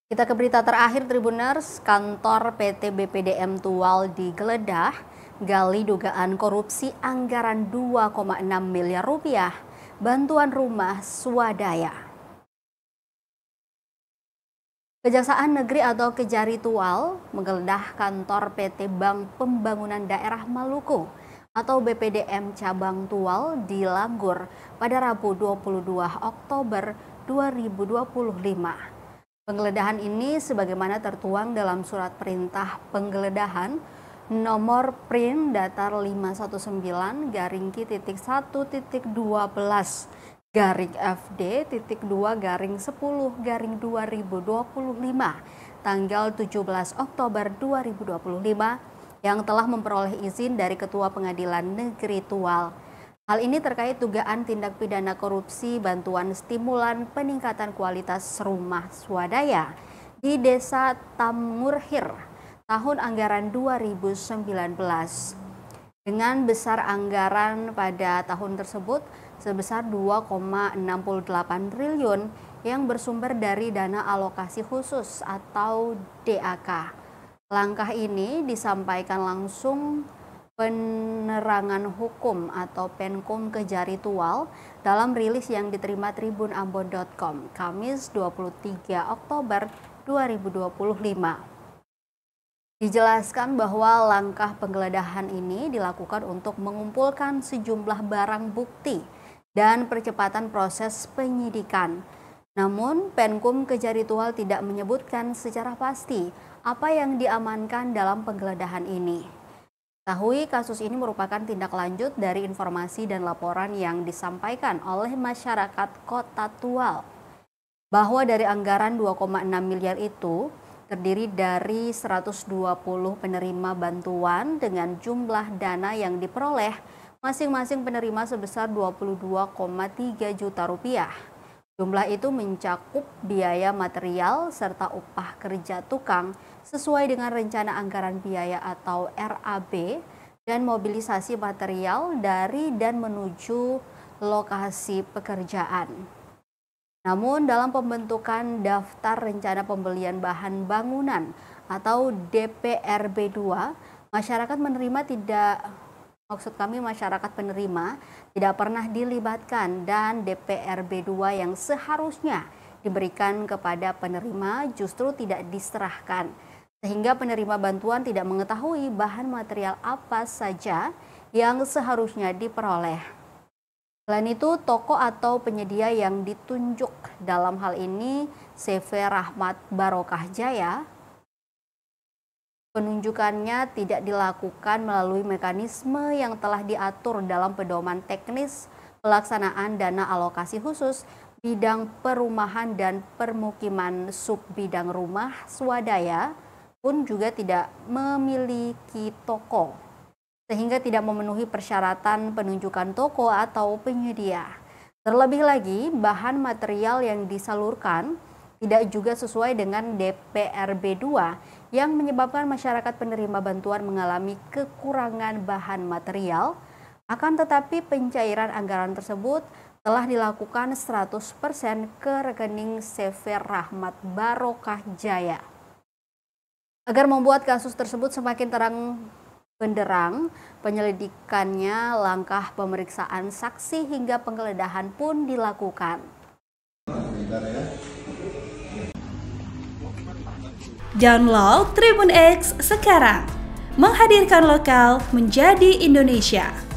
Kita ke berita terakhir Tribuners, kantor PT BPDM Tual digeledah, gali dugaan korupsi anggaran 2,6 miliar rupiah, bantuan rumah swadaya. Kejaksaan Negeri atau Kejari Tual menggeledah kantor PT Bank Pembangunan Daerah Maluku atau BPDM Cabang Tual di Langgur pada Rabu 22 Oktober 2025. Penggeledahan ini sebagaimana tertuang dalam surat perintah penggeledahan nomor print datar 519-12-FD.2-10-2025 tanggal 17 Oktober 2025 yang telah memperoleh izin dari Ketua Pengadilan Negeri Tual. Hal ini terkait dugaan tindak pidana korupsi bantuan stimulan peningkatan kualitas rumah swadaya di Desa Tamurhir tahun anggaran 2019. Dengan besar anggaran pada tahun tersebut sebesar 2,68 triliun yang bersumber dari dana alokasi khusus atau DAK. Langkah ini disampaikan langsung Penerangan Hukum atau Penkum Kejari Tual dalam rilis yang diterima tribunambon.com Kamis 23 Oktober 2025. Dijelaskan bahwa langkah penggeledahan ini dilakukan untuk mengumpulkan sejumlah barang bukti dan percepatan proses penyidikan. Namun, Penkum Kejari Tual tidak menyebutkan secara pasti apa yang diamankan dalam penggeledahan ini. Ketahui kasus ini merupakan tindak lanjut dari informasi dan laporan yang disampaikan oleh masyarakat Kota Tual bahwa dari anggaran 2,6 miliar itu terdiri dari 120 penerima bantuan dengan jumlah dana yang diperoleh masing-masing penerima sebesar 22,3 juta rupiah. Jumlah itu mencakup biaya material serta upah kerja tukang sesuai dengan rencana anggaran biaya atau RAB dan mobilisasi material dari dan menuju lokasi pekerjaan. Namun dalam pembentukan daftar rencana pembelian bahan bangunan atau DPRB 2, masyarakat penerima tidak pernah dilibatkan dan DPRB 2 yang seharusnya diberikan kepada penerima justru tidak diserahkan. Sehingga penerima bantuan tidak mengetahui bahan material apa saja yang seharusnya diperoleh. Selain itu, toko atau penyedia yang ditunjuk dalam hal ini CV Rahmat Barokah Jaya, penunjukannya tidak dilakukan melalui mekanisme yang telah diatur dalam pedoman teknis pelaksanaan dana alokasi khusus bidang perumahan dan permukiman subbidang rumah swadaya pun juga tidak memiliki toko, sehingga tidak memenuhi persyaratan penunjukan toko atau penyedia. Terlebih lagi, bahan material yang disalurkan tidak juga sesuai dengan DPRB 2 yang menyebabkan masyarakat penerima bantuan mengalami kekurangan bahan material, akan tetapi pencairan anggaran tersebut telah dilakukan 100% ke rekening CV Rahmat Barokah Jaya. Agar membuat kasus tersebut semakin terang benderang, penyelidikannya, langkah pemeriksaan saksi hingga penggeledahan pun dilakukan. Download Tribun X sekarang, menghadirkan lokal menjadi Indonesia.